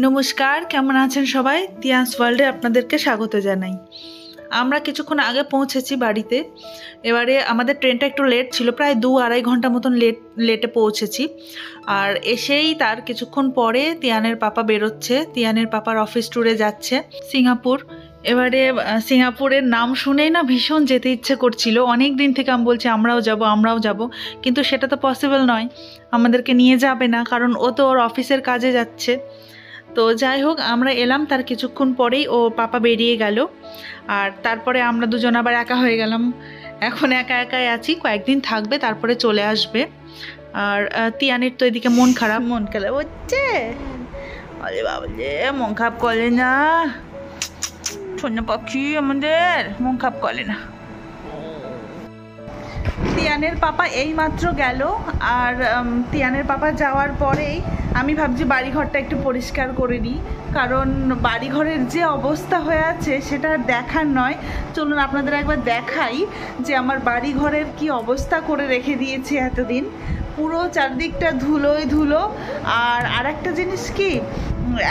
নমস্কার, কেমন আছেন সবাই? তিয়ান্স ওয়ার্ল্ডে আপনাদেরকে স্বাগত জানাই। আমরা কিছুক্ষণ আগে পৌঁছেছি বাড়িতে। এবারে আমাদের ট্রেনটা একটু লেট ছিল, প্রায় 2-2.5 ঘন্টা মতন লেটে পৌঁছেছি। আর এসেই তার কিছুক্ষণ পরে তিয়ানের পাপা বেরোচ্ছে। তিয়ানের পাপার অফিস ট্যুরে যাচ্ছে সিঙ্গাপুর। এবারে সিঙ্গাপুরের নাম শুনেই না ভীষণ যেতে ইচ্ছে করছিল। অনেক দিন থেকে আমি বলছি আমরাও যাব, কিন্তু সেটা তো পসিবল নয়, আমাদেরকে নিয়ে যাবে না, কারণ ও তো ওর অফিসের কাজে যাচ্ছে। তো যাই হোক, আমরা এলাম, তার কিছুক্ষণ পরেই ও পাপা বেরিয়ে গেল। আর তারপরে আমরা দুজন আবার একা হয়ে গেলাম। এখন একা একাই আছি, কয়েকদিন থাকবে, তারপরে চলে আসবে। আর তিয়ানের তো এদিকে মন খারাপ হচ্ছে। আরে বাবা রে, মন খারাপ করে না, ছোট্ট পাখি আমাদের মন খারাপ করে না। তিয়ানের পাপা এইমাত্র গেল। আর তিয়ানের পাপা যাওয়ার পরেই আমি ভাবছি বাড়িঘরটা একটু পরিষ্কার করে নিই, কারণ বাড়িঘরের যে অবস্থা হয়ে আছে সেটা দেখার নয়। চলুন আপনাদের একবার দেখাই যে আমার বাড়িঘরের কি অবস্থা করে রেখে দিয়েছি এতদিন। পুরো চারদিকটা ধুলোয় ধুলো। আর একটা জিনিস কি,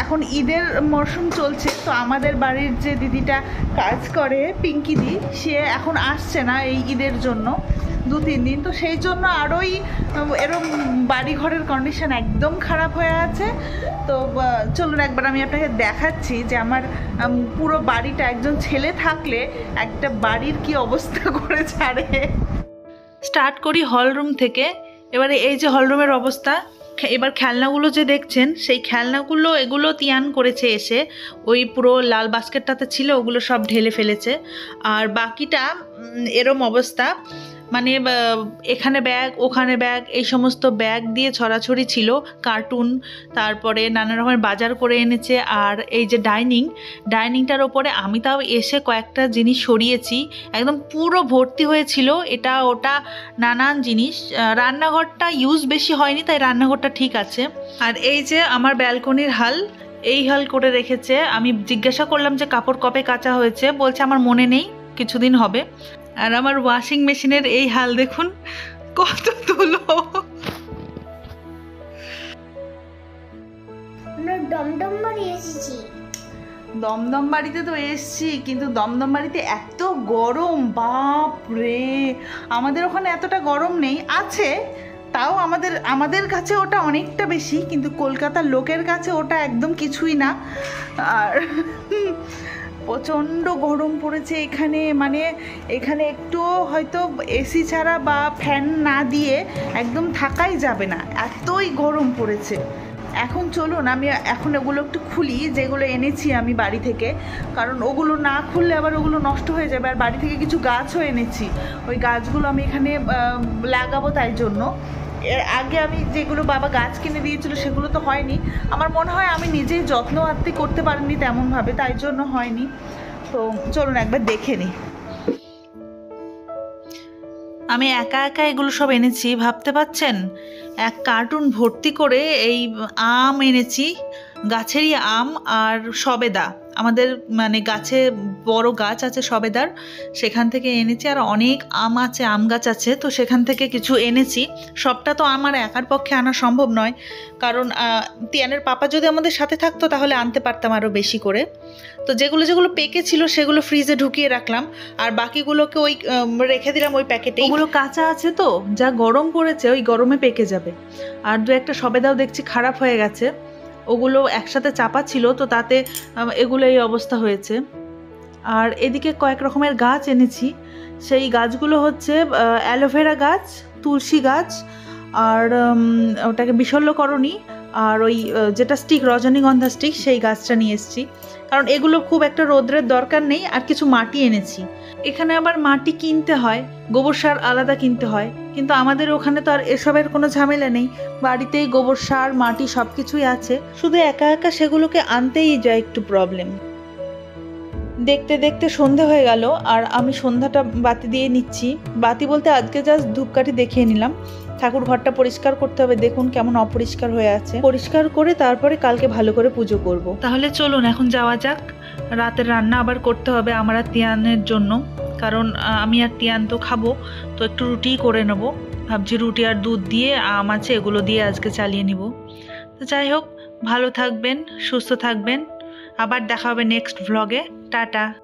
এখন ঈদের মরশুম চলছে, তো আমাদের বাড়ির যে দিদিটা কাজ করে পিঙ্কিদি, সে এখন আসছে না এই ঈদের জন্য 2-3 দিন। তো সেই জন্য আরোই এরম বাড়িঘরের কন্ডিশন একদম খারাপ হয়ে আছে। তো চলুন একবার আমি আপনাকে দেখাচ্ছি যে আমার পুরো বাড়িটা, একজন ছেলে থাকলে একটা বাড়ির কি অবস্থা করে ছাড়ে। স্টার্ট করি হলরুম থেকে। এবারে এই যে হলরুমের অবস্থা, এবার খেলনাগুলো যে দেখছেন, সেই খেলনাগুলো এগুলো তিয়ান করেছে এসে। ওই পুরো লাল বাস্কেটটাতে ছিল, ওগুলো সব ঢেলে ফেলেছে। আর বাকিটা এরম অবস্থা, মানে এখানে ব্যাগ ওখানে ব্যাগ, এই সমস্ত ব্যাগ দিয়ে ছড়াছড়ি ছিল। কার্টুন, তারপরে নানা রকমের বাজার করে এনেছে। আর এই যে ডাইনিংটার ওপরে আমি তাও এসে কয়েকটা জিনিস সরিয়েছি, একদম পুরো ভর্তি হয়েছিল এটা ওটা নানান জিনিস। রান্নাঘরটা ইউজ বেশি হয়নি, তাই রান্নাঘরটা ঠিক আছে। আর এই যে আমার ব্যালকনির হাল, এই হাল করে রেখেছে। আমি জিজ্ঞাসা করলাম যে কাপড় কবে কাচা হয়েছে, বলছে আমার মনে নেই, কিছুদিন হবে। আর আমার ওয়াশিং মেশিনের এই হাল দেখুন, কত ধুলো। দমদম বাড়ি এসেছি। দমদম বাড়িতে তো এসছি, কিন্তু দমদম বাড়িতে এত গরম, বাপ রে। আমাদের ওখানে এতটা গরম নেই, আছে তাও আমাদের কাছে ওটা অনেকটা বেশি, কিন্তু কলকাতার লোকের কাছে ওটা একদম কিছুই না। আর প্রচণ্ড গরম পড়েছে এখানে, মানে এখানে একটু হয়তো এসি ছাড়া বা ফ্যান না দিয়ে একদম থাকাই যাবে না, এতই গরম পড়েছে। এখন চলুন আমি এখন ওগুলো একটু খুলি, যেগুলো এনেছি আমি বাড়ি থেকে, কারণ ওগুলো না খুললে আবার ওগুলো নষ্ট হয়ে যাবে। আর বাড়ি থেকে কিছু গাছও এনেছি, ওই গাছগুলো আমি এখানে লাগাবো, তাই জন্য। এর আগে আমি যেগুলো বাবা গাছ কিনে দিয়েছিল সেগুলো তো হয়নি, আমার মনে হয় আমি নিজেই যত্ন আত্তি করতে পারিনি তেমনভাবে, তাই জন্য হয়নি। তো চলুন একবার দেখে নিই। আমি একা একা এগুলো সব এনেছি, ভাবতে পারছেন? এক কার্টুন ভর্তি করে এই আম এনেছি, গাছেরই আম আর সবেদা। আমাদের মানে গাছে বড় গাছ আছে সবেদার, সেখান থেকে এনেছি। আর অনেক আম আছে, আম গাছ আছে, তো সেখান থেকে কিছু এনেছি। সবটা তো আমার একার পক্ষে আনা সম্ভব নয়, কারণ তিয়ানের পাপা যদি আমাদের সাথে থাকতো তাহলে আনতে পারতাম আরও বেশি করে। তো যেগুলো পেকে ছিল সেগুলো ফ্রিজে ঢুকিয়ে রাখলাম, আর বাকিগুলোকে ওই রেখে দিলাম ওই প্যাকেটে। ওগুলো কাঁচা আছে তো, যা গরম পড়েছে ওই গরমে পেকে যাবে। আর 2-1টা সবেদাও দেখছি খারাপ হয়ে গেছে, ওগুলো একসাথে চাপা ছিল, তো তাতে এগুলো এই অবস্থা হয়েছে। আর এদিকে কয়েক রকমের গাছ এনেছি, সেই গাছগুলো হচ্ছে অ্যালোভেরা গাছ, তুলসী গাছ, আর ওটাকে বিশল্যকরণী, আর ওই যেটা স্টিক, রজনীগন্ধা স্টিক, সেই গাছটা নিয়ে এসেছি। কারণ এগুলো খুব একটা রোদ্রের দরকার নেই। আর কিছু মাটি এনেছি, এখানে আবার মাটি কিনতে হয়, গোবর সার আলাদা কিনতে হয়, কিন্তু আমাদের ওখানে তো আর এসবের কোনো ঝামেলা নেই, বাড়িতেই গোবর সার মাটি সব কিছুই আছে, শুধু একা একা সেগুলোকে আনতেই যায় একটু প্রবলেম। দেখতে দেখতে সন্ধে হয়ে গেল, আর আমি সন্ধ্যাটা বাতি দিয়ে নিচ্ছি। বাতি বলতে আজকে জাস্ট ধূপকাঠি দেখিয়ে নিলাম। ঠাকুর ঘরটা পরিষ্কার করতে হবে, দেখুন কেমন অপরিষ্কার হয়ে আছে। পরিষ্কার করে তারপরে কালকে ভালো করে পুজো করব। তাহলে চলুন এখন যাওয়া যাক। রাতের রান্না আবার করতে হবে আমার আর তিয়ানের জন্য, কারণ আমি আর তিয়ান তো খাবো, তো একটু রুটিই করে নেব ভাবছি। রুটি আর দুধ দিয়ে, আম আছে, এগুলো দিয়ে আজকে চালিয়ে নিব। তো যাই হোক, ভালো থাকবেন, সুস্থ থাকবেন। আবার দেখা হবে নেক্সট ভ্লগে। টাটা।